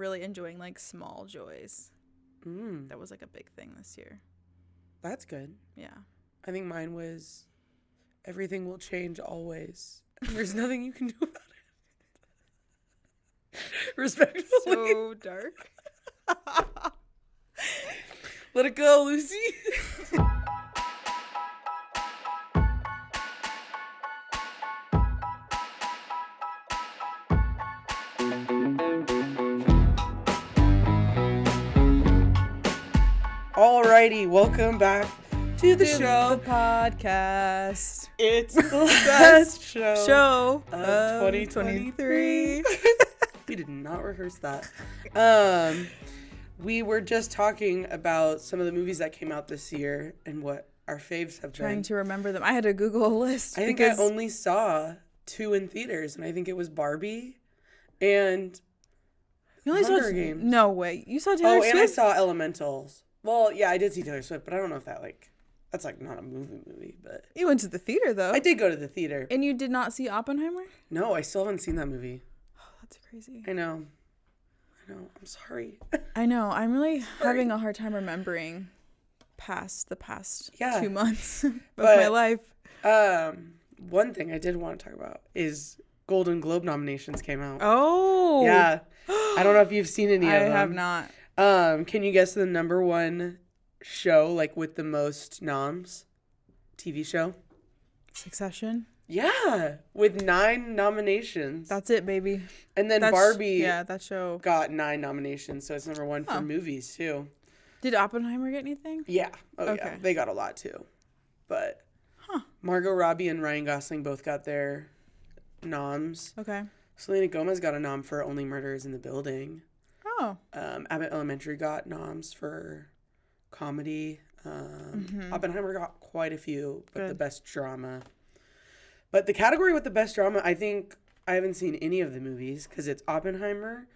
really enjoying like small joys. That was like a big thing this year. That's good. Yeah. I think mine was everything will change always. There's nothing you can do about it. Respectfully. So dark. Let it go, Lucy. Alrighty, welcome back to the show. The podcast. It's the best show of 2023. We did not rehearse that. We were just talking about some of the movies that came out this year and what our faves have been. Trying to remember them. I had to Google a list. I think I only saw 2 in theaters, and I think it was Barbie and Hunger Games. No way. You saw Taylor Swift? And I saw Elementals. Well, yeah, I did see Taylor Swift, but I don't know if that's not a movie, but... You went to the theater, though. I did go to the theater. And you did not see Oppenheimer? No, I still haven't seen that movie. Oh, that's crazy. I know. I'm sorry. I know. I'm really having a hard time remembering the past 2 months of my life. One thing I did want to talk about is Golden Globe nominations came out. Oh. Yeah. I don't know if you've seen any of them. I have not. Can you guess the number one show, like, with the most noms? TV show? Succession? Yeah, with 9 nominations. That's it, baby. And then Barbie that show got 9 nominations, so it's number 1 for movies, too. Did Oppenheimer get anything? Yeah. Yeah. They got a lot, too. But Margot Robbie and Ryan Gosling both got their noms. Okay. Selena Gomez got a nom for Only Murders in the Building. Oh. Abbott Elementary got noms for comedy. Oppenheimer got quite a few, but the best drama. But the category with the best drama, I think I haven't seen any of the movies because it's Oppenheimer,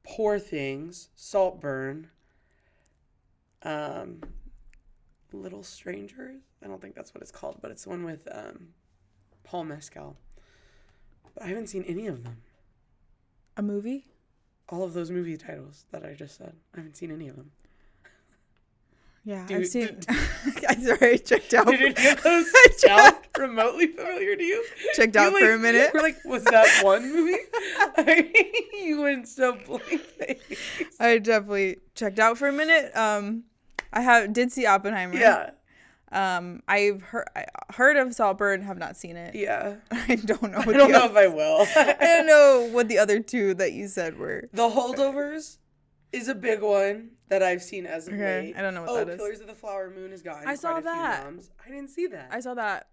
Poor Things, Saltburn, Little Strangers. I don't think that's what it's called, but it's the one with Paul Mescal. But I haven't seen any of them. A movie? All of those movie titles that I just said. I haven't seen any of them. Yeah, I've seen... I'm sorry, I checked out. Did any of those sound remotely familiar to you? Checked out for a minute. We're like, was that one movie? You went so blank face. I definitely checked out for a minute. I did see Oppenheimer. Yeah. I've heard of Saltburn, have not seen it. Yeah. I don't know. I don't know if I will. I don't know what the other 2 that you said were. The Holdovers is a big one that I've seen as of late. I don't know what that is. Killers of the Flower Moon has gotten I saw that. few noms. I didn't see that. I saw that.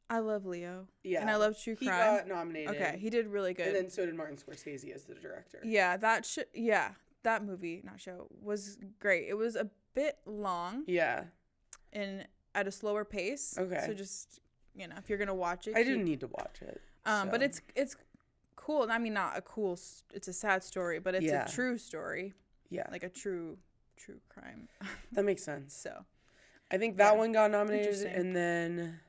I love Leo. Yeah. And I love true crime. He got nominated. Okay, he did really good. And then so did Martin Scorsese as the director. Yeah, that movie, not show, was great. It was a bit long. Yeah. And at a slower pace. Okay. So just, if you're going to watch it. I didn't need to watch it. But it's cool. I mean, not a cool, it's a sad story, but it's a true story. Yeah. Like a true crime. That makes sense. So. I think that one got nominated. And then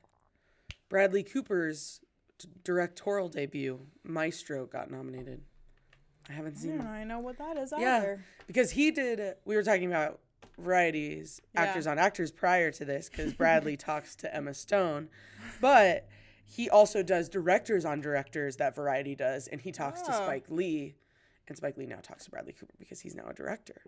Bradley Cooper's directorial debut, Maestro, got nominated. I haven't seen it. I know what that is either. Yeah. Because we were talking about varieties, actors on actors prior to this, because Bradley talks to Emma Stone, but he also does directors on directors that Variety does, and he talks to Spike Lee, and Spike Lee now talks to Bradley Cooper because he's now a director.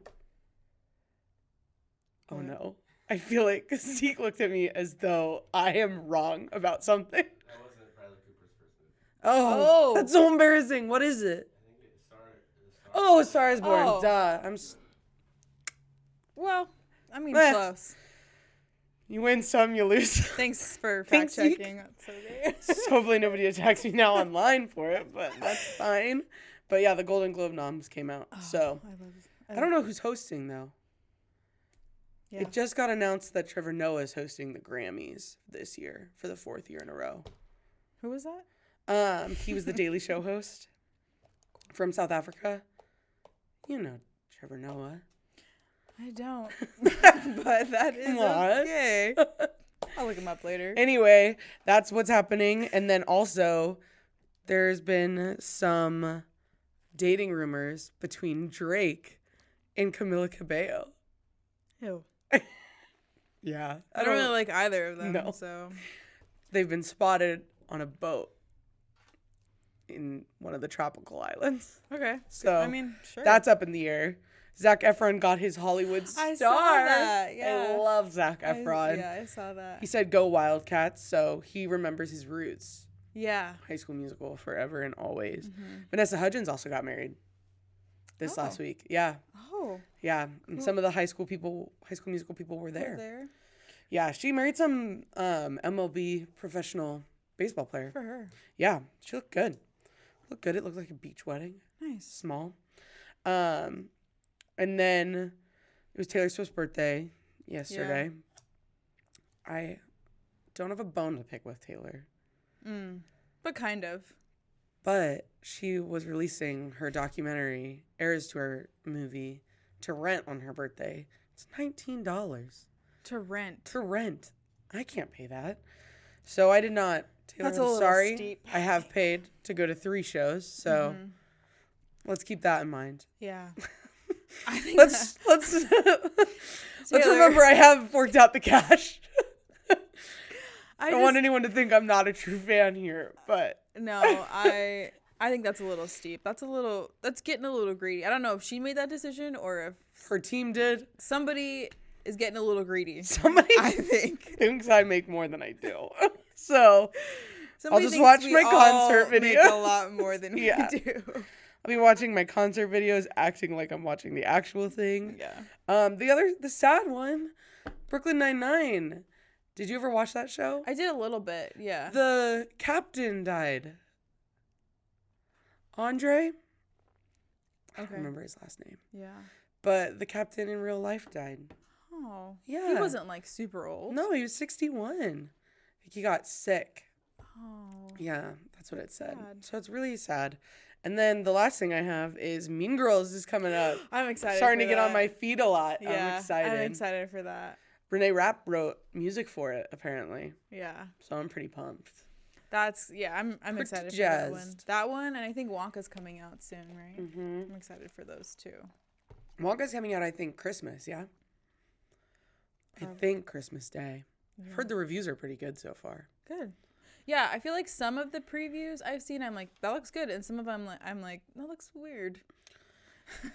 Oh no. I feel like Zeke looked at me as though I am wrong about something. That wasn't Bradley Cooper's first movie. Oh, that's so embarrassing. What is it? I think it's Star is Born. Oh. Duh. Well, I mean, close. You win some, you lose. Thanks for fact checking. That's so great. Hopefully nobody attacks me now online for it, but that's fine. But yeah, the Golden Globe noms came out. I don't know who's hosting though. Yeah. It just got announced that Trevor Noah is hosting the Grammys this year for the 4th year in a row. Who was that? He was the Daily Show host from South Africa. You know Trevor Noah. I don't. But that is okay. I'll look him up later. Anyway, that's what's happening. And then also, there's been some dating rumors between Drake and Camila Cabello. Ew. Yeah. I don't really like either of them. No. So They've been spotted on a boat in one of the tropical islands. okay. So I mean, sure. that's up in the air. Zac Efron got his Hollywood star. I saw that. Yeah. I love Zac Efron. I saw that. He said go Wildcats, so he remembers his roots. Yeah. High School Musical forever and always. Mm-hmm. Vanessa Hudgens also got married this last week. Yeah. Oh. Yeah. And some of the High School Musical people were there. There. Yeah. She married some MLB professional baseball player. For her. Yeah. She looked good. Looked good. It looked like a beach wedding. Nice. Small. And then it was Taylor Swift's birthday yesterday. Yeah. I don't have a bone to pick with Taylor. But kind of. But she was releasing her documentary, heirs to her movie, to rent on her birthday. It's $19. To rent. To rent. I can't pay that. So I did not. Taylor, That's a I'm little sorry. steep. I have paid to go to 3 shows, so let's keep that in mind. Yeah. I think let's remember I have forked out the cash. I don't want anyone to think I'm not a true fan here, but no, I think that's a little steep. That's getting a little greedy. I don't know if she made that decision or if her team did. Somebody is getting a little greedy. Somebody I think thinks I make more than I do. So somebody I'll just watch my concert video. Make a lot more than we do. I'll be watching my concert videos, acting like I'm watching the actual thing. Yeah. The sad one, Brooklyn Nine-Nine. Did you ever watch that show? I did a little bit, yeah. The captain died. Andre? I don't remember his last name. Yeah. But the captain in real life died. Oh. Yeah. He wasn't like super old. No, he was 61. I think he got sick. Oh. Yeah, that's what it said. Sad. So it's really sad. And then the last thing I have is Mean Girls is coming up. I'm excited. Starting to get on my feet a lot. Yeah, I'm excited. I'm excited for that. Renee Rapp wrote music for it, apparently. Yeah. So I'm pretty pumped. I'm excited for that one. That one, and I think Wonka's coming out soon, right? Mm-hmm. I'm excited for those too. Wonka's coming out, I think, Christmas, yeah? I think Christmas Day. Yeah. I've heard the reviews are pretty good so far. Good. Yeah, I feel like some of the previews I've seen, I'm like, that looks good. And some of them, I'm like, that looks weird.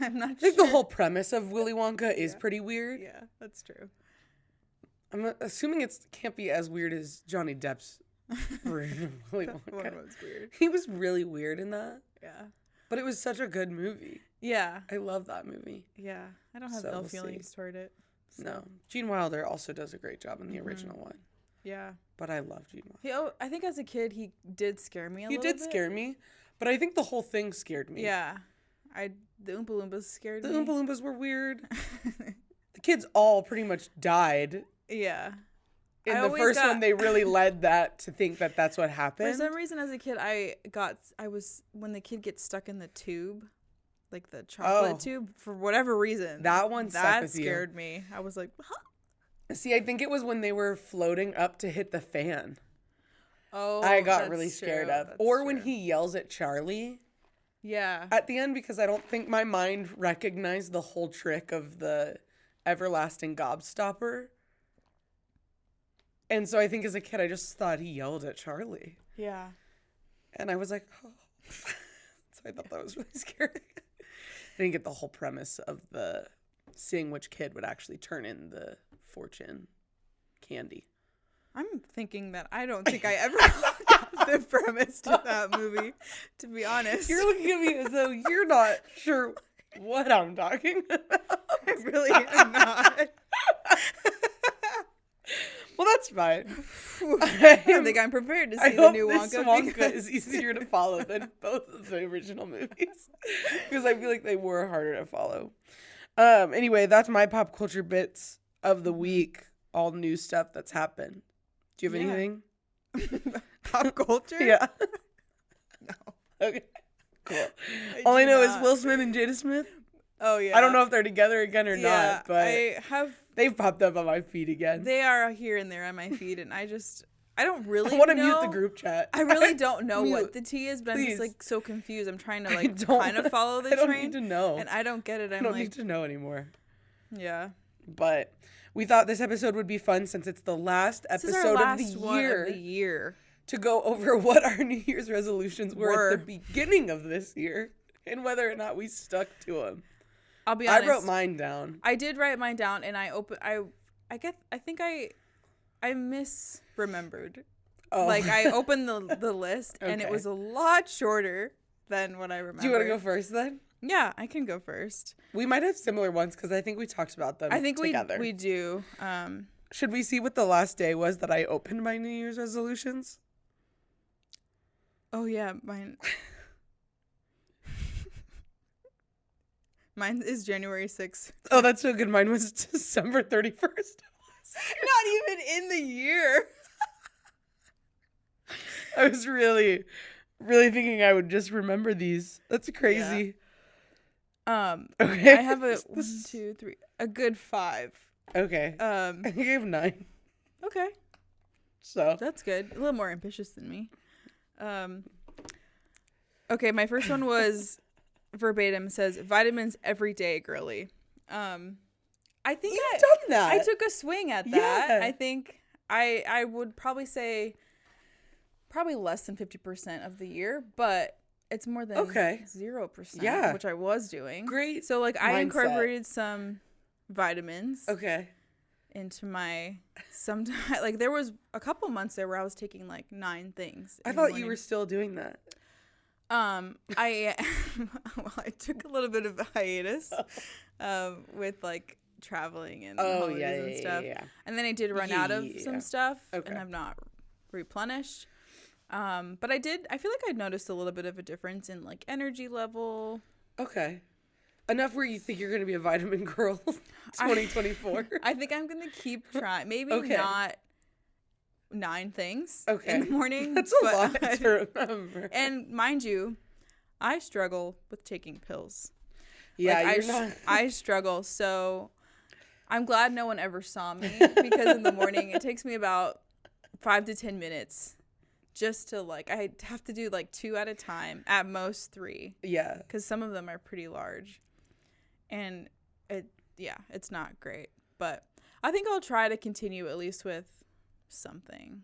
I'm not sure. I think the whole premise of Willy Wonka is pretty weird. Yeah, that's true. I'm assuming it can't be as weird as Johnny Depp's version of Willy Wonka. One was weird. He was really weird in that. Yeah. But it was such a good movie. Yeah. I love that movie. Yeah. I don't have ill feelings toward it. So. No. Gene Wilder also does a great job in the original one. Yeah. But I love Gene Wilder. I think as a kid, he did scare me a little bit. He did scare me, but I think the whole thing scared me. Yeah. The Oompa Loompas scared me. The Oompa Loompas were weird. The kids all pretty much died. Yeah. In the first one, they really led that to think that that's what happened. For some reason, as a kid, when the kid gets stuck in the tube, like the chocolate tube, for whatever reason. That scared me. I was like, huh? See, I think it was when they were floating up to hit the fan. Oh, I got really scared of. Or when true. he yells at Charlie. Yeah. At the end, because I don't think my mind recognized the whole trick of the everlasting gobstopper. And so I think as a kid, I just thought he yelled at Charlie. Yeah. And I was like, oh. So I thought that was really scary. I didn't get the whole premise of seeing which kid would actually turn in the fortune candy. I'm thinking that I don't think I ever got the premise to that movie, to be honest. You're looking at me as though you're not sure what I'm talking about. I really am not. Well, that's fine. I don't think I'm prepared to see the new Wonka. This Wonka is easier to follow than both of the original movies. Because I feel like they were harder to follow. Anyway, that's my pop culture bits of the week. All new stuff that's happened. Do you have anything? Pop culture? Yeah. No. Okay. Cool. All I know is Will Smith and Jada Smith. Oh, yeah. I don't know if they're together again or not, but they've popped up on my feed again. They are here and there on my feed, and I I don't really I want to know. mute the group chat. I really don't know Mute. what the tea is, but I'm Please. just like so confused. I'm trying to I like don't kind of wanna- follow the I don't train. need to know. And I don't get it. I I'm don't like, need to know anymore. yeah. But we thought this episode would be fun since it's the last This is episode our last of the one year of the year. to go over what our New Year's resolutions were at the beginning of this year and whether or not we stuck to them. I'll be honest. I wrote mine down. I did write mine down, and I think I misremembered. Oh. Like I opened the list, and it Okay. was a lot shorter than what I remember. Do you want to go first then? Yeah, I can go first. We might have similar ones because I think we talked about them I think together. we do. Should we see what the last day was that I opened my New Year's resolutions? Oh yeah, mine. Mine is January 6th. Oh, that's so good. Mine was December 31st. Not even in the year. I was really, really thinking I would just remember these. That's crazy. Okay. I have a good 5. Okay. I think I have 9. Okay. So That's good. A little more ambitious than me. Okay, my first one was verbatim says vitamins every day, girly. I think you've done that. I took a swing at that. Yeah. I think I would probably say probably less than 50% of the year, but it's more than 0%. Yeah. Which I was doing. Great. So like I mindset. incorporated some vitamins Okay. into my sometimes like there was a couple months there where I was taking like 9 things. I in the thought you morning. were still doing that. I took a little bit of a hiatus with like traveling and holidays and stuff. Yeah. And then I did run out of Yeah. some stuff Okay. and have not replenished. But I feel like I noticed a little bit of a difference in like energy level. Okay. Enough where you think you're going to be a vitamin girl 2024. I think I'm going to keep trying. Maybe Okay. not 9 things Okay. in the morning. That's a but lot to remember. And mind you, I struggle with taking pills. Yeah, Like, you're not. I struggle. So I'm glad no one ever saw me because in the morning it takes me about 5 to 10 minutes just to like, I have to do like 2 at a time, at most 3, Yeah. because some of them are pretty large. And it's not great. But I think I'll try to continue at least with something.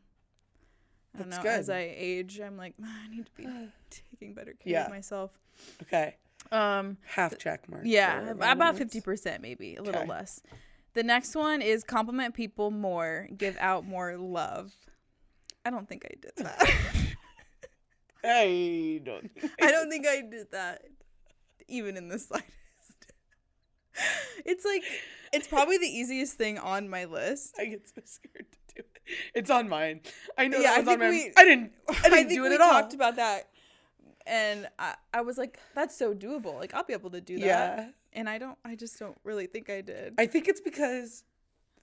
I don't That's know. good. As I age, I'm like, I need to be taking better care Yeah. of myself. Okay. Half check mark. Yeah, for about vitamins. 50% maybe, a little Okay. less. The next one is compliment people more, give out more love. I don't think I did that. I don't. I don't think I did that even in the slightest. It's like, it's probably the easiest thing on my list. I get so scared to do it. It's on mine. I know. Yeah, that was I on think mine. I didn't think do it we at all. talked about that. And I was like, that's so doable. Like, I'll be able to do that. Yeah. And I just don't really think I did. I think it's because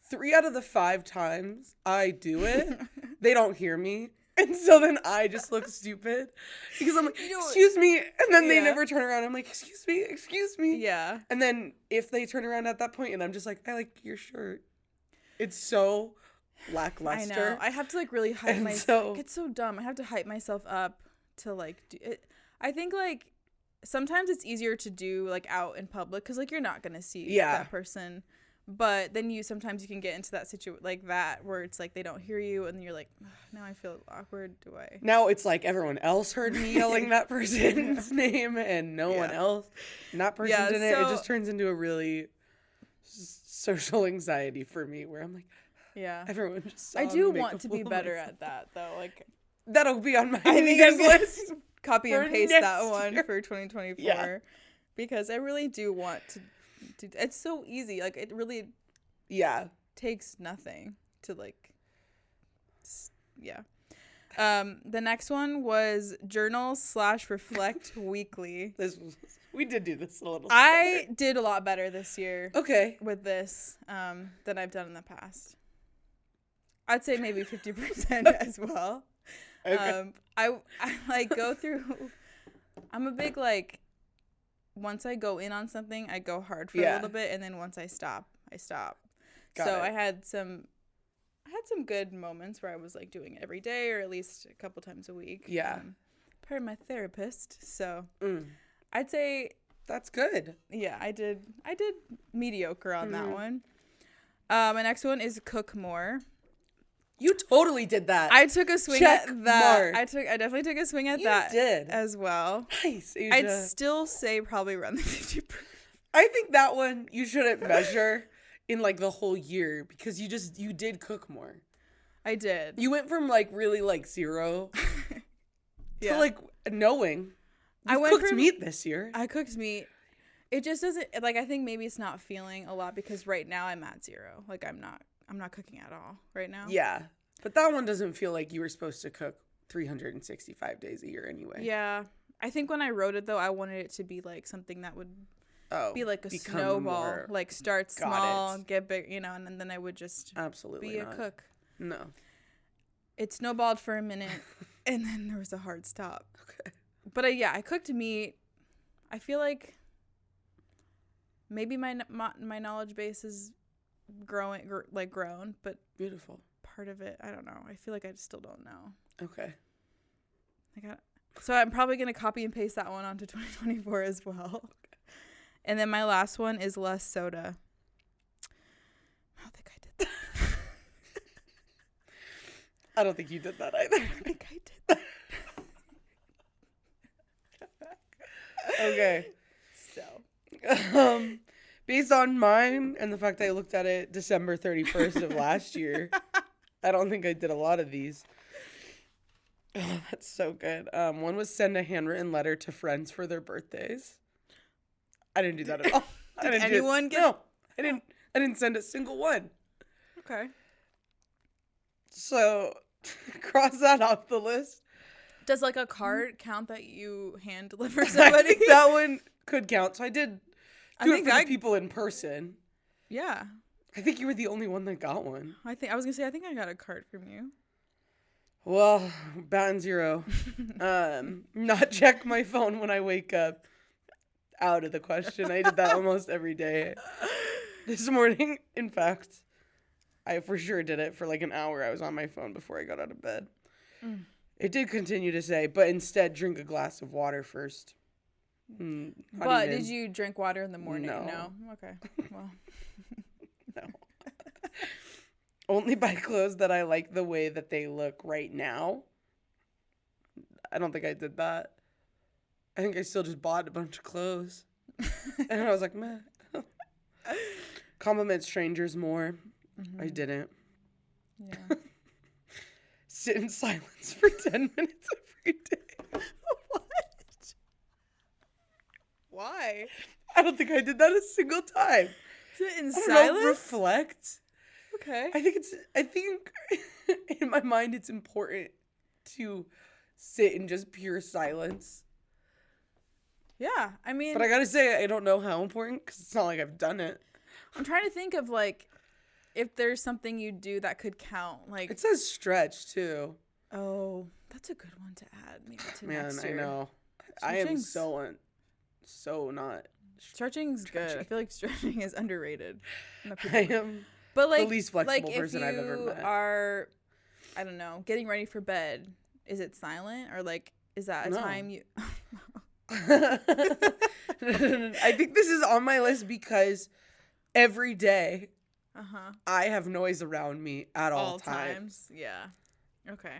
3 out of the 5 times I do it, they don't hear me. And so then I just look stupid because I'm like, excuse me. And then they Yeah. never turn around. I'm like, excuse me. Yeah. And then if they turn around at that point and I'm just like, I like your shirt. It's so lackluster. I know. I have to like really hype And myself. so- It's so dumb. I have to hype myself up to like do it. I think like sometimes it's easier to do like out in public because like you're not gonna see that person. But then sometimes you can get into that situation like that where it's like they don't hear you and you're like, now I feel awkward. Do I? Now it's like everyone else heard me yelling that person's name and no one else. And that person didn't. It just turns into a really social anxiety for me where I'm like, Yeah. everyone just saw I me do make a want to be fool of better myself. at that though. Like That'll be on my I New think Year's I'm gonna list. copy and for paste next that one year. for 2024 Yeah. because I really do want to do. It's so easy. Like it really Yeah. takes nothing to like. Yeah. The next one was journal / reflect weekly. We did do this a little. I did a lot better this year Okay. with this than I've done in the past. I'd say maybe 50% as well. Okay. I like go through. I'm a big like. Once I go in on something, I go hard for a little bit, and then once I stop, I stop. Got So it. I had some I had some good moments where I was like doing it every day or at least a couple times a week. Yeah. Part of my therapist, so I'd say that's good. Yeah, I did mediocre on that one. My next one is cook more. You totally did that. I took a swing Check at that. mark. I definitely took a swing at you that did. as well. Nice, Asia. I'd still say probably run the 50 proof. I think that one you shouldn't measure in like the whole year because you did cook more. I did. You went from like really like 0 yeah. to like knowing. I cooked meat this year. I cooked meat. It just doesn't like. I think maybe it's not feeling a lot because right now I'm at 0. Like I'm not cooking at all right now. Yeah, but that one doesn't feel like you were supposed to cook 365 days a year anyway. Yeah, I think when I wrote it though, I wanted it to be like something that would be like a snowball. More, like start small, get big, and then I would just absolutely be not. a cook. No, it snowballed for a minute, and then there was a hard stop. Okay, but I cooked meat. I feel like maybe my knowledge base is grown, but beautiful. Part of it, I don't know. I feel like I still don't know. Okay. So I'm probably gonna copy and paste that one onto 2024 as well. Okay. And then my last one is less soda. I don't think I did that. I don't think you did that either. I don't think I did that. Okay. So. Based on mine and the fact that I looked at it December 31st of last year, I don't think I did a lot of these. Oh, that's so good. One was send a handwritten letter to friends for their birthdays. I didn't do that at all. Did anyone get? No, I didn't send a single one. Okay. So, cross that off the list. Does like a card count that you hand deliver somebody? I think that one could count. So I did do it for the people in person. Yeah. I think you were the only one that got one. I think I got a card from you. Well, batting 0. Not check my phone when I wake up. Out of the question. I did that almost every day. This morning, in fact, I for sure did it for like an hour. I was on my phone before I got out of bed. It did continue to say, but instead drink a glass of water first. But did you drink water in the morning? No. Okay. Well. No. Only buy clothes that I like the way that they look right now. I don't think I did that. I think I still just bought a bunch of clothes. And I was like, meh. Compliment strangers more. I didn't. Yeah. Sit in silence for 10 minutes every day. What? Why? I don't think I did that a single time. Sit in silence? Reflect. Okay. I think in my mind it's important to sit in just pure silence. Yeah, I mean. But I gotta say, I don't know how important because it's not like I've done it. I'm trying to think of like if there's something you do that could count. Like it says stretch too. Oh, that's a good one to add maybe to next year. Man, I know. I am so not. Stretching's good. I feel like stretching is underrated. I am but like, the least flexible person I've ever met. If you are, I don't know, getting ready for bed, is it silent or like is that a time you? I think this is on my list because every day I have noise around me at all times. Yeah. Okay.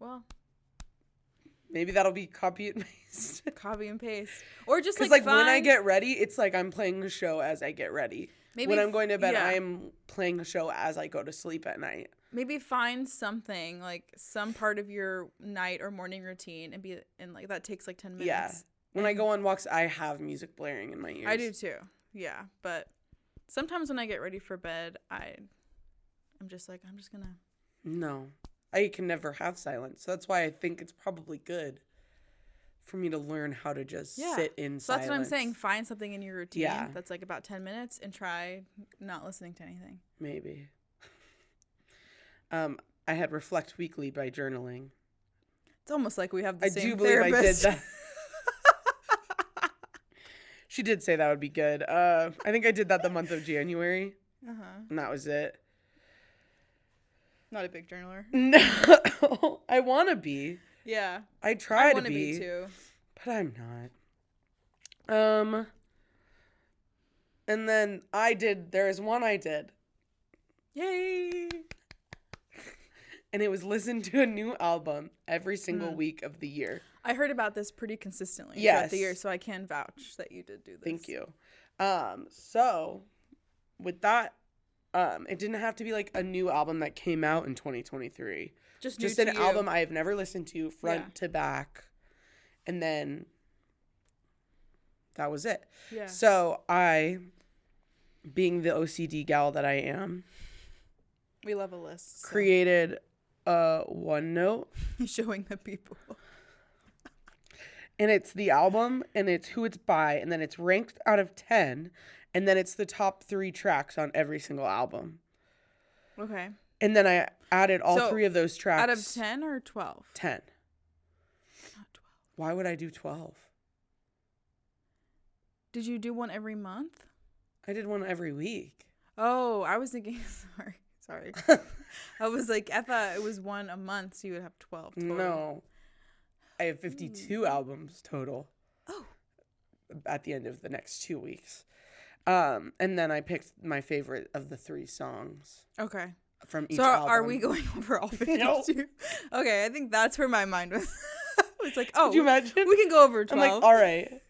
Well, maybe that'll be copy and paste. Copy and paste. Or just like when I get ready, it's like I'm playing a show as I get ready. Maybe when I'm going to bed, I'm playing a show as I go to sleep at night. Maybe find something like some part of your night or morning routine and like that takes like 10 minutes. Yeah. When I go on walks, I have music blaring in my ears. I do too. Yeah. But sometimes when I get ready for bed, I'm just like, I'm just going to. No. I can never have silence. So that's why I think it's probably good for me to learn how to just sit in silence. So that's what I'm saying. Find something in your routine that's like about 10 minutes and try not listening to anything. Maybe. I had Reflect Weekly by journaling. It's almost like we have the same I do believe therapist. I did that. She did say that would be good. I think I did that the month of January. And that was it. Not a big journaler. No, I want to be. Yeah. I try to be too. But I'm not. And then there is one I did. Yay. And it was listen to a new album every single week of the year. I heard about this pretty consistently throughout the year, so I can vouch that you did do this. Thank you. So with that, it didn't have to be like a new album that came out in 2023. Just an album I have never listened to front to back. And then that was it. Yeah. So I, being the OCD gal that I am, we love a list. So. Created a OneNote. Showing the people. And it's the album, and it's who it's by, and then it's ranked out of 10, and then it's the top 3 tracks on every single album. Okay. And then I added all 3 of those tracks. Out of 10 or 12? 10. Not 12. Why would I do 12? Did you do one every month? I did one every week. Oh, I was thinking, sorry. I was like, I thought it was one a month, so you would have 12 total. No. I have 52 albums total. Oh. At the end of the next 2 weeks. And then I picked my favorite of the 3 songs. Okay. From each album. album. So are we going over all 52? No. Okay, I think that's where my mind was. It's like, oh, could you imagine? We can go over 12. I'm like, all right.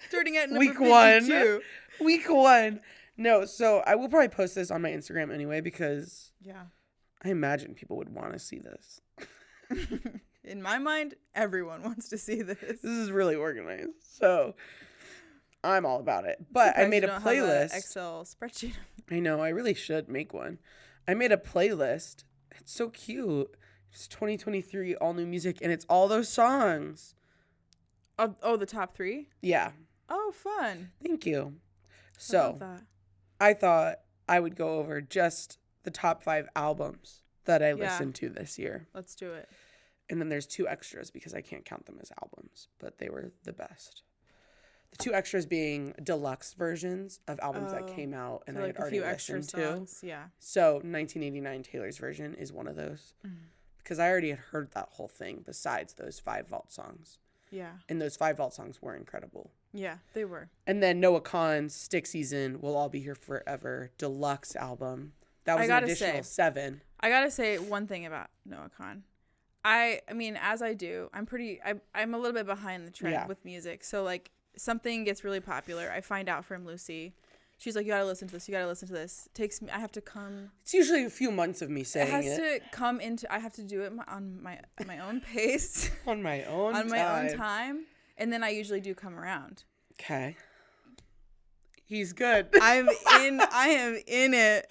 Starting at number Week 52. Week 1. No, so I will probably post this on my Instagram anyway because I imagine people would want to see this. In my mind, everyone wants to see this. This is really organized. So I'm all about it. But I made a playlist. Have a Excel spreadsheet. I know. I really should make one. I made a playlist. It's so cute. It's 2023 all new music, and it's all those songs. Oh, the top 3? Yeah. Oh, fun. Thank you. I love that. I thought I would go over just the top 5 albums that I listened to this year. Let's do it. And then there's 2 extras because I can't count them as albums, but they were the best. The 2 extras being deluxe versions of albums that came out and I had already listened to. Yeah. So 1989 Taylor's version is one of those because I already had heard that whole thing besides those 5 vault songs. Yeah. And those 5 vault songs were incredible. Yeah, they were. And then Noah Kahan's Stick Season, We'll All Be Here Forever deluxe album. That was an additional 7. I gotta say one thing about Noah Kahan. I mean, as I do, I'm a little bit behind the trend with music. So like something gets really popular. I find out from Lucy. She's like, you gotta listen to this. You gotta listen to this. It takes me. I have to come. It's usually a few months of me saying it. It has to come into. I have to do it on my own pace. On my own. On my own time, and then I usually do come around. Okay. He's good. I am in it.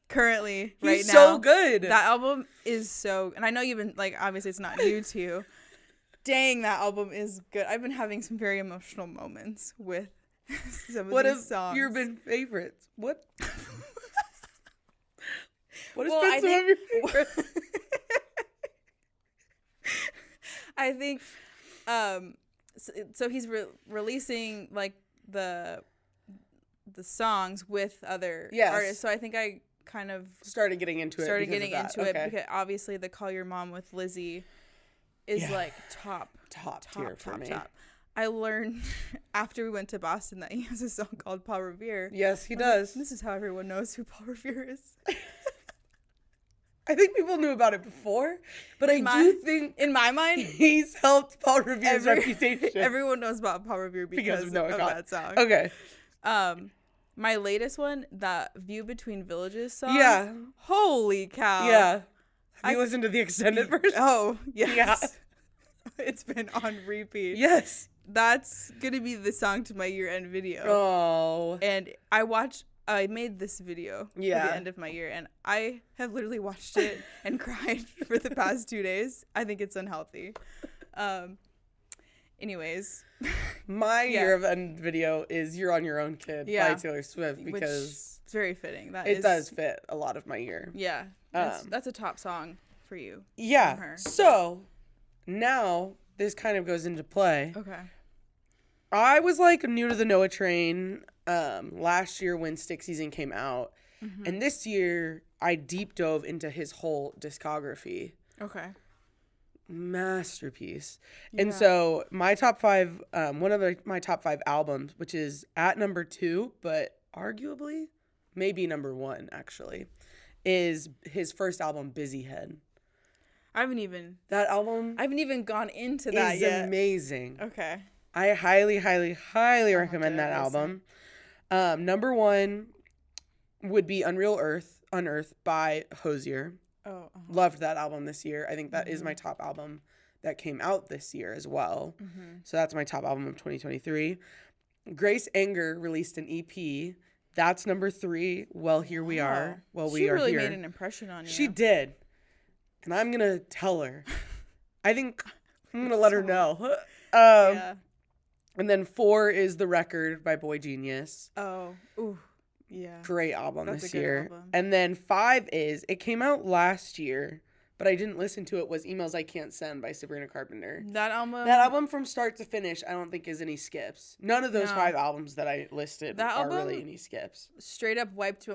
Currently, right now. He's so good. That album is so, and I know you've been like, obviously it's not new to you. Dang, that album is good. I've been having some very emotional moments with some of these songs. What have your been favorites? What? What has been some of your favorites? I think, so he's releasing like the songs with other artists. So I think I kind of started getting into it because obviously the Call Your Mom with Lizzie is like top tier for me. I learned after we went to Boston that he has a song called Paul Revere. Yes, he does. Like, this is how everyone knows who Paul Revere is. I think people knew about it before, but I do think in my mind he's helped Paul Revere's reputation. Everyone knows about Paul Revere because of that song. Okay. My latest one, that View Between Villages song. Yeah. Holy cow. Yeah. Have you listened to the extended version? Oh, yes. Yeah. It's been on repeat. Yes. That's going to be the song to my year-end video. Oh. And I made this video for the end of my year, and I have literally watched it and cried for the past 2 days. I think it's unhealthy. Anyways. My year of end video is You're on Your Own, Kid by Taylor Swift because it's very fitting. It does fit a lot of my year. Yeah. That's a top song for you. Yeah. From her. So now this kind of goes into play. Okay. I was like new to the Noah train last year when Stick Season came out, And this year, I deep dove into his whole discography. Okay. Masterpiece. Yeah. And so my top 5, one of my top 5 albums, which is at number 2, but arguably maybe number 1 actually, is his first album, Busy Head. I haven't even gone into that yet. It's amazing. Okay. I highly, highly, highly recommend that album. Number 1 would be Unearth by Hozier. Oh. Loved that album this year. I think that is my top album that came out this year as well. So that's my top album of 2023. Grace Anger released an EP. That's number 3. Well, here we are. Well, we are here. She really made an impression on you. She did. And I'm going to tell her. I think I'm going to let her know. Yeah. And then 4 is The Record by Boy Genius. Oh. Ooh. Yeah. Great album this year. Album. And then 5 is, it came out last year, but I didn't listen to it, was Emails I Can't Send by Sabrina Carpenter. That album from start to finish, I don't think is any skips. None of those 5 albums that I listed are really any skips. Straight up wiped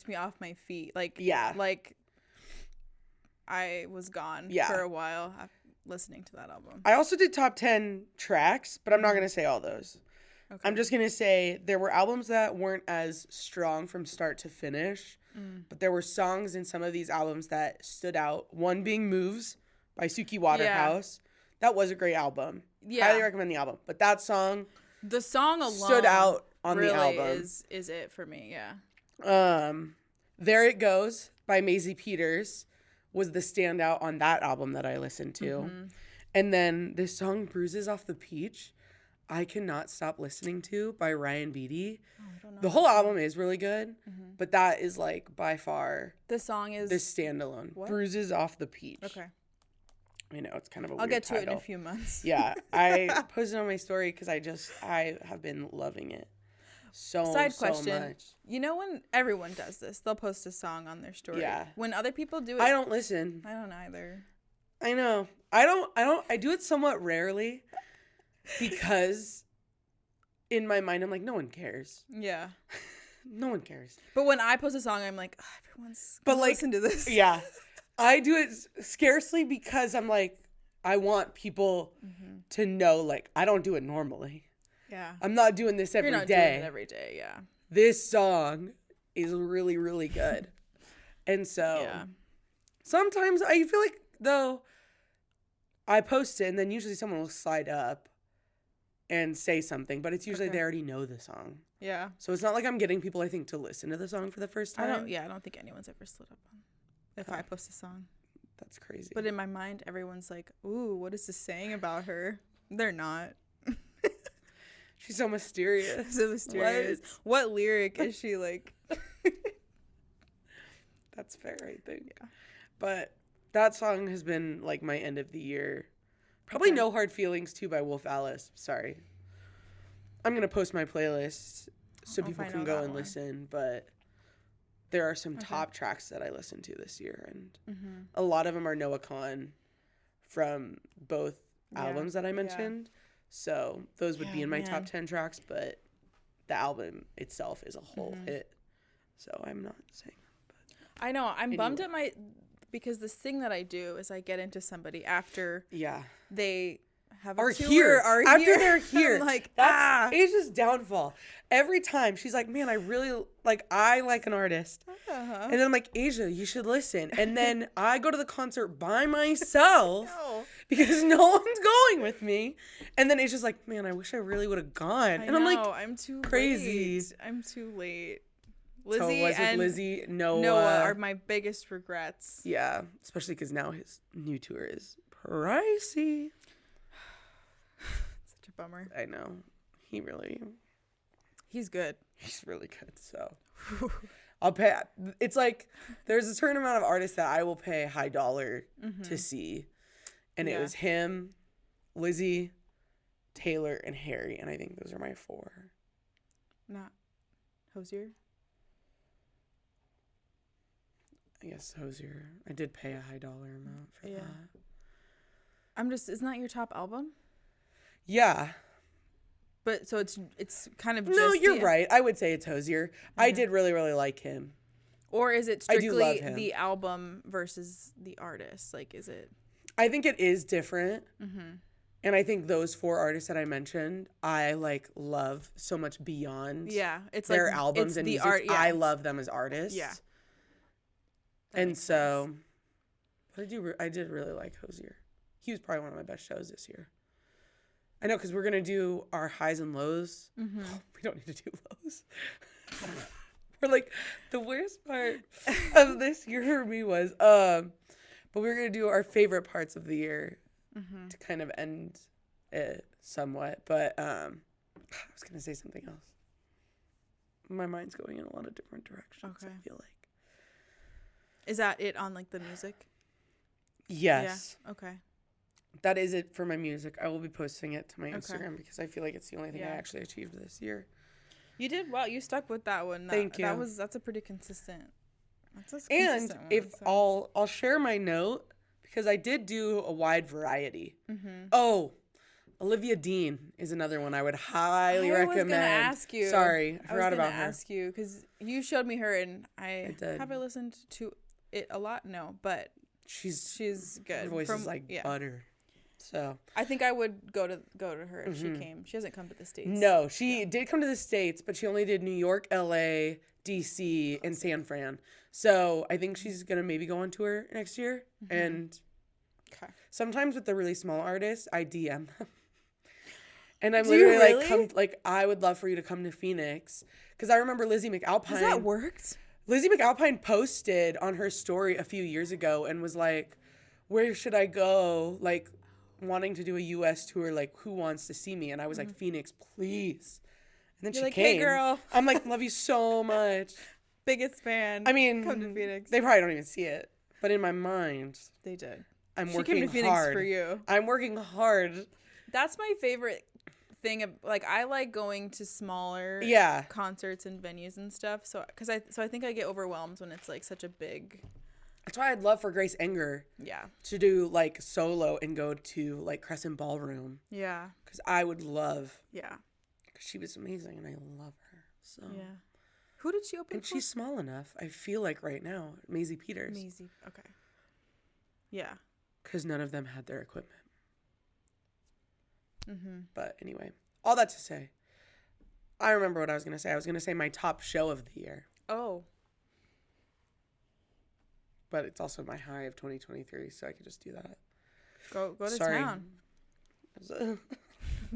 me off my feet. Like I was gone for a while listening to that album. I also did top 10 tracks, but I'm not going to say all those. Okay. I'm just going to say there were albums that weren't as strong from start to finish, but there were songs in some of these albums that stood out. One being Moves by Suki Waterhouse. Yeah. That was a great album. Yeah. Highly recommend the album. But that song, the song alone, stood out on the album. Is it for me, yeah. There It Goes by Maisie Peters was the standout on that album that I listened to. And then this song, Bruises Off the Peach, I Cannot Stop Listening to by Ryan Beatty. The whole album is really good, but that is like by far the song is the standalone. What? Bruises Off the Peach. Okay. I know it's kind of a I'll weird get to title. it in a few months. Yeah, I posted on my story because I have been loving it so question. Much. You know when everyone does this, they'll post a song on their story. Yeah. When other people do it, I don't listen. I don't either. I know. I do it somewhat rarely. Because in my mind, I'm like, no one cares. Yeah. No one cares. But when I post a song, I'm like, oh, everyone's going to listen to this. Yeah. I do it scarcely because I'm like, I want people to know, like, I don't do it normally. Yeah. I'm not doing this every day. You're not doing it every day, yeah. This song is really, really good. And so sometimes I feel like, though, I post it and then usually someone will slide up and say something, but it's usually they already know the song. Yeah. So it's not like I'm getting people, I think, to listen to the song for the first time. I don't think anyone's ever slid up on if I post a song. That's crazy. But in my mind, everyone's like, ooh, what is this saying about her? They're not. She's so mysterious. So mysterious. What lyric is she like? That's fair, I think. Yeah. But that song has been like my end of the year. Probably No Hard Feelings too by Wolf Alice. Sorry. I'm going to post my playlist so people can go and listen, but there are some top tracks that I listened to this year, and a lot of them are Noah Kahan from both albums that I mentioned. So those would be in my top 10 tracks, but the album itself is a whole hit. So I'm not saying that. But I know. I'm bummed at because this thing that I do is I get into somebody after they have a tour. After they're here. I'm like, that's Asia's downfall. Every time she's like, man, I really I like an artist. And then I'm like, Asia, you should listen. And then I go to the concert by myself because no one's going with me. And then Asia's like, man, I wish I really would have gone. And I'm like, I'm too crazy. Late. I'm too late. Lizzie, Noah are my biggest regrets. Yeah, especially because now his new tour is pricey. Such a bummer. I know. He's good. He's really good. So I'll pay. It's like there's a certain amount of artists that I will pay high dollar to see, and it was him, Lizzie, Taylor, and Harry, and I think those are my 4. Not Hozier. I guess Hozier. I did pay a high dollar amount for that. Isn't that your top album? Yeah. But so it's kind of just... No, you're right. I would say it's Hozier. I did really, really like him. Or is it strictly the album versus the artist? Like, is it? I think it is different. And I think those 4 artists that I mentioned, I like love so much beyond it's their like, albums it's and the music. art. I love them as artists. Yeah. And so I did really like Hosier. He was probably one of my best shows this year. I know, because we're going to do our highs and lows. We don't need to do lows. We're like, the worst part of this year for me was, but we're going to do our favorite parts of the year to kind of end it somewhat. But I was going to say something else. My mind's going in a lot of different directions, I feel like. Is that it on, like, the music? Yes. Yeah. Okay. That is it for my music. I will be posting it to my Instagram because I feel like it's the only thing I actually achieved this year. You did well. You stuck with that one. Thank you. That's a pretty consistent. And if I'll share my note because I did do a wide variety. Oh, Olivia Dean is another one I would highly recommend. I was gonna ask you. Sorry, I forgot about her. I was gonna ask you because you showed me her and I have I listened to it a lot. No, but she's good. Her voice is like butter. So I think I would go to her if she came. She hasn't come to the States. No, she did come to the States, but she only did New York, LA, DC, and San Fran. So I think she's gonna maybe go on tour next year. And sometimes with the really small artists, I DM them. And I'm literally like, I would love for you to come to Phoenix. Because I remember Lizzie McAlpine. Has that worked? Lizzie McAlpine posted on her story a few years ago and was like, where should I go? Like, wanting to do a U.S. tour, like, who wants to see me? And I was like, Phoenix, please. And then she came. Hey, girl. I'm like, love you so much. Biggest fan. I mean, come to Phoenix. They probably don't even see it. But in my mind, they did. I'm working hard. She came to Phoenix for you. I'm working hard. That's my favorite thing. Like, I like going to smaller concerts and venues and stuff. So I think I get overwhelmed when it's like such a big. That's why I'd love for Grace Enger to do like solo and go to like Crescent Ballroom. Yeah. Because I would love. Yeah. Because she was amazing and I love her. So. Yeah. Who did she open for? And she's small enough, I feel like right now. Maisie Peters. Maisie. Okay. Yeah. Because none of them had their equipment. But anyway, all that to say, I remember what I was going to say. I was going to say my top show of the year. Oh. But it's also my high of 2023, so I could just do that. Go to town.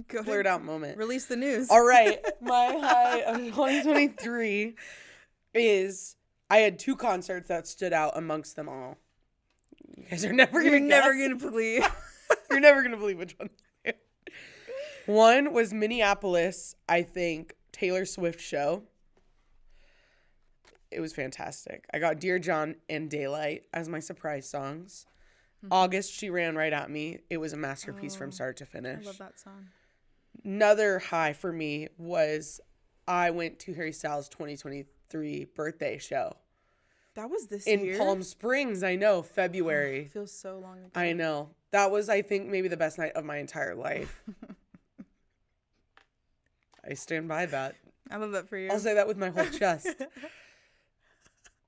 Go blurred out moment. Release the news. All right. My high of 2023 is I had 2 concerts that stood out amongst them all. You guys are never going to believe. You're never going to believe which one. One was Minneapolis, I think, Taylor Swift show. It was fantastic. I got Dear John and Daylight as my surprise songs. August, She Ran Right At Me. It was a masterpiece from start to finish. I love that song. Another high for me was I went to Harry Styles' 2023 birthday show. That was this year? In Palm Springs, I know, February. It feels so long ago. I know. That was, I think, maybe the best night of my entire life. I stand by that. I love that for you. I'll say that with my whole chest.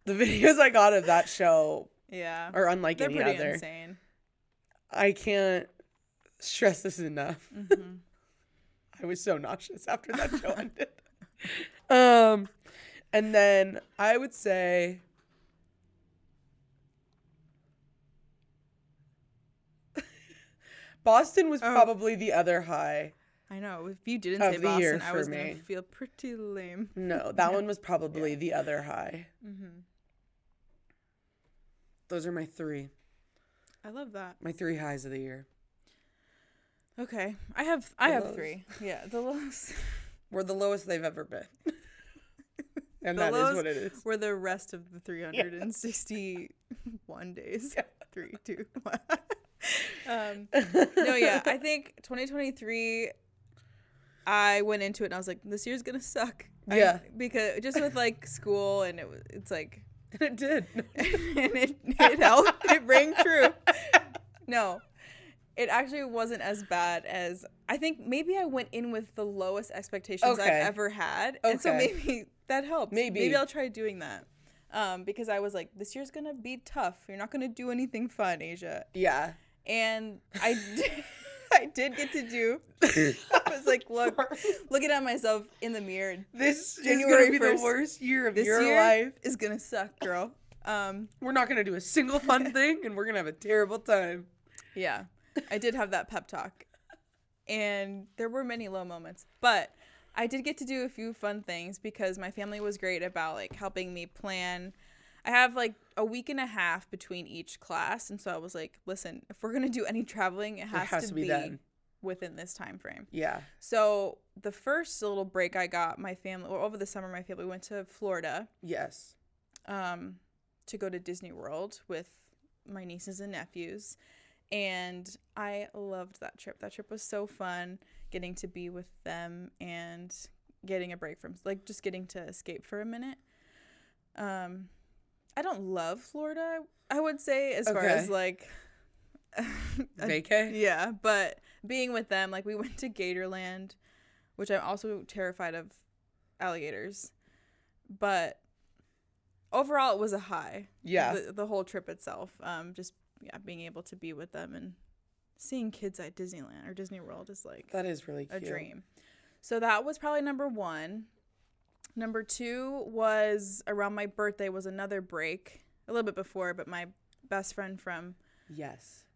The videos I got of that show are unlike any other. They're pretty insane. I can't stress this enough. I was so nauseous after that show ended. And then I would say Boston was probably the other high. I know. If you didn't say Boston, I was going to feel pretty lame. No, that one was probably the other high. Those are my 3. I love that. My 3 highs of the year. Okay. I have 3. Yeah, the lowest. We're the lowest they've ever been. And that is what it is. We're the rest of the 361 days. 3, 2, 1. No, yeah. I think 2023, I went into it and I was like, this year's going to suck. Yeah. Because just with like school and it's like. And it did. And it helped. It rang true. No. It actually wasn't as bad as I think maybe I went in with the lowest expectations I've ever had. And so maybe that helped. Maybe I'll try doing that. because I was like, this year's gonna be tough. You're not gonna do anything fun, Asia. Yeah. And I did get to do. I was like, looking at myself in the mirror. This January is gonna be 1st, the worst year of this your year life. Is gonna suck, girl. We're not gonna do a single fun thing, and we're gonna have a terrible time. Yeah, I did have that pep talk, and there were many low moments, but I did get to do a few fun things because my family was great about like helping me plan. I have like a week and a half between each class, and so I was like, listen, if we're gonna do any traveling, it has to be then. Within this time frame. Yeah. So the first little break I got, my family, or over the summer, my family went to Florida. Yes. To go to Disney World with my nieces and nephews, and I loved that trip. That trip was so fun, getting to be with them and getting a break from, like, just getting to escape for a minute. I don't love Florida, I would say, as far as like vacay. Yeah, but being with them, like, we went to Gatorland, which I'm also terrified of alligators, but overall it was a high. Yeah. The whole trip itself, just being able to be with them and seeing kids at Disneyland or Disney World is like, that is really cute. A dream. So that was probably number one. Number two was around my birthday, was another break, a little bit before, but my best friend from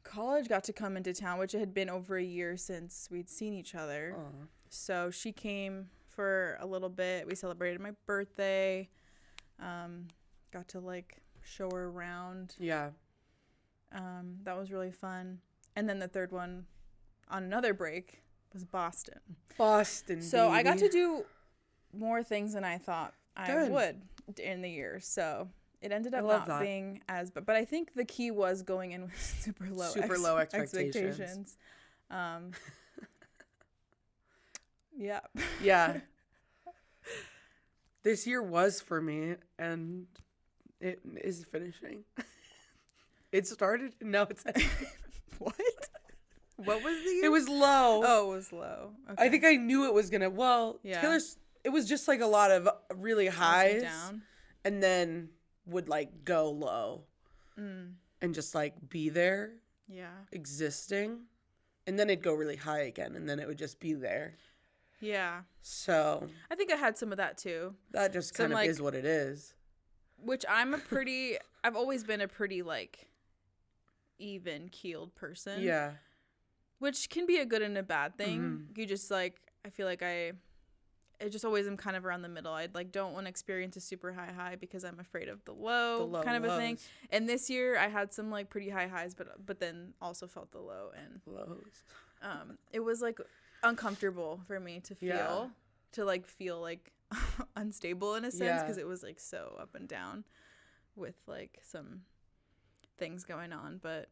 college got to come into town, which it had been over a year since we'd seen each other. Aww. So she came for a little bit. We celebrated my birthday. Got to like show her around. Yeah. That was really fun. And then the third one on another break was Boston. So baby. I got to do more things than I thought I would in the year. So it ended up not being as, but I think the key was going in with super low expectations. Yeah. Yeah. This year was for me, and it is finishing. It started, and now it's ending. What? What was the year? It was low. Oh, it was low. Okay. I think I knew it was gonna. Well, yeah. It was just like a lot of really highs, down. And then would like go low, and just like be there, existing, and then it'd go really high again, and then it would just be there. Yeah. So I think I had some of that too. That just kind of is what it is. Which I've always been a pretty like even keeled person. Yeah. Which can be a good and a bad thing. Mm-hmm. You just like, I feel like I just always am kind of around the middle. I like don't want to experience a super high because I'm afraid of the low kind of a thing. And this year I had some like pretty high highs, but then also felt the low and lows. It was like uncomfortable for me to feel like unstable in a sense because it was like so up and down with like some things going on. But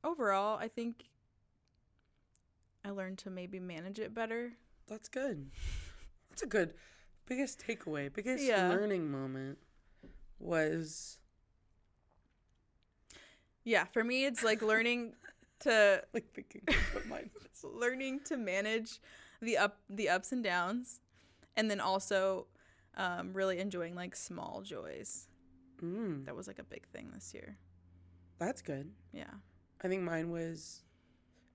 overall, I think I learned to maybe manage it better. That's good. That's a good biggest takeaway, biggest learning moment was. Yeah, for me, it's like learning to like thinking what mine is. Learning to manage the ups and downs, and then also really enjoying like small joys. That was like a big thing this year. That's good. Yeah. I think mine was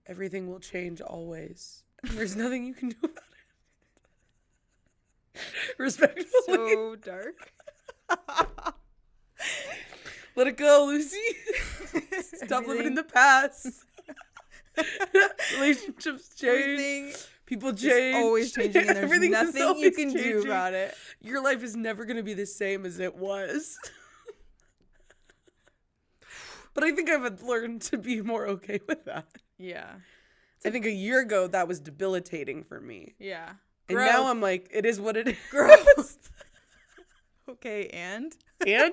everything will change always. There's nothing you can do about it. Respectfully. So dark. Let it go, Lucy. Stop living in the past. Relationships change. People change. It's always changing, and there's nothing you can do about it. Your life is never going to be the same as it was. But I think I've learned to be more okay with that. Yeah. I think a year ago that was debilitating for me. Yeah. And now I'm like, it is what it is. Gross. Okay, and? And?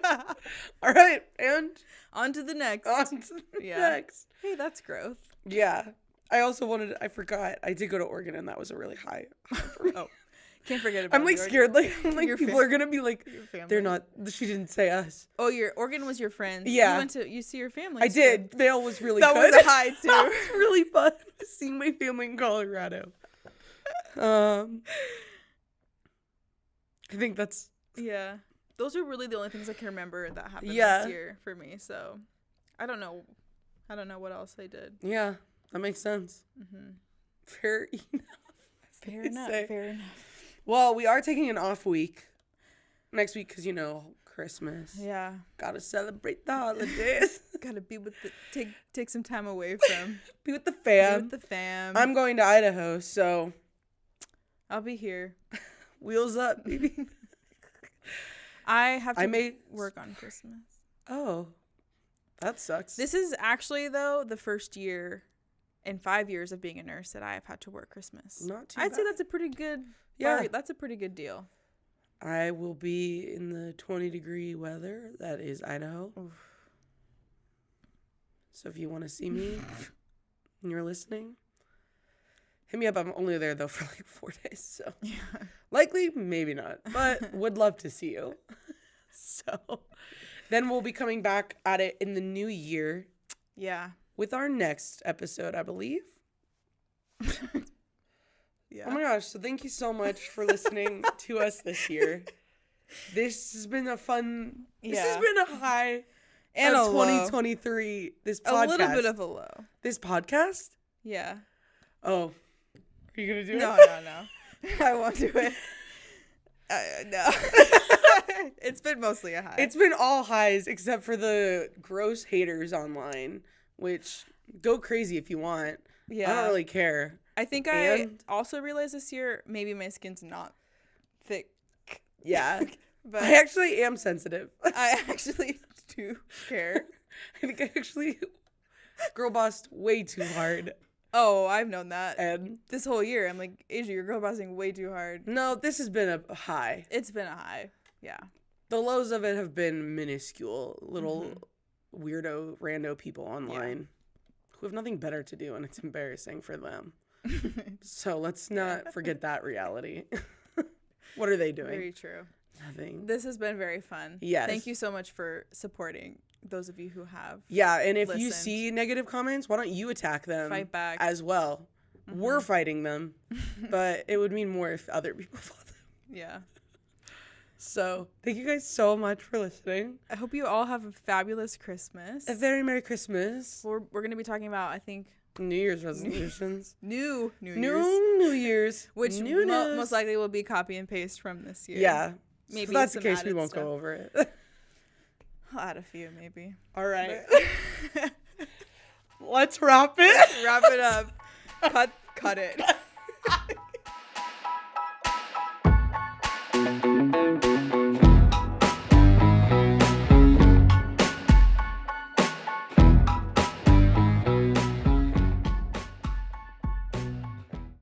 All right, and? On to the next. Next. Hey, that's growth. Yeah. I forgot. I did go to Oregon, and that was a really high for me. Oh. Can't forget about it. I'm like scared, like people are gonna be like, they're not. She didn't say us. Oh, Oregon was your friend. Yeah, you see your family. I did. Vail was really that good. Was a high too. That was really fun seeing my family in Colorado. I think that's those are really the only things I can remember that happened this year for me. So I don't know what else I did. Yeah, that makes sense. Mm-hmm. Fair enough. Fair enough. Well, we are taking an off week next week because, Christmas. Yeah. Gotta celebrate the holidays. Gotta be with take some time away from. Be with the fam. I'm going to Idaho, so. I'll be here. Wheels up, baby. I have to work on Christmas. Oh. That sucks. This is actually, though, the first year in 5 years of being a nurse that I have had to work Christmas. Not too bad. I'd say that's a pretty good. That's a pretty good deal. I will be in the 20-degree weather. That is Idaho. Oof. So if you want to see me and you're listening, hit me up. I'm only there, though, for like 4 days. So likely, maybe not. But would love to see you. So then we'll be coming back at it in the new year. Yeah. With our next episode, I believe. Yeah. Oh my gosh. So thank you so much for listening to us this year. This has been a fun. This has been a high and of a 2023. Low. This podcast. A little bit of a low. This podcast? Yeah. Oh. Are you going to do it? No. I won't do it. No. It's been mostly a high. It's been all highs except for the gross haters online, which go crazy if you want. Yeah. I don't really care. I think I also realized this year maybe my skin's not thick. Yeah. But I actually am sensitive. I actually do care. I think I actually girl bossed way too hard. Oh, I've known that. And this whole year, I'm like, Asia, you're girl bossing way too hard. No, this has been a high. It's been a high. Yeah. The lows of it have been minuscule, little weirdo, rando people online who have nothing better to do, and it's embarrassing for them. So let's not forget that reality. What are they doing? Very true. Nothing. This has been very fun. Yes. Thank you so much for supporting those of you who have. Yeah, and if you see negative comments, why don't you attack them? Fight back. As well. We're fighting them, but it would mean more if other people fought them. Yeah. So, thank you guys so much for listening. I hope you all have a fabulous Christmas. A very Merry Christmas. We're going to be talking about, I think, New Year's resolutions. New Year's. New Year's. Which most likely will be copy and paste from this year. Yeah. Maybe if that's the case, we won't go over it. I'll add a few, maybe. All right. Let's wrap it. Wrap it up. Cut it.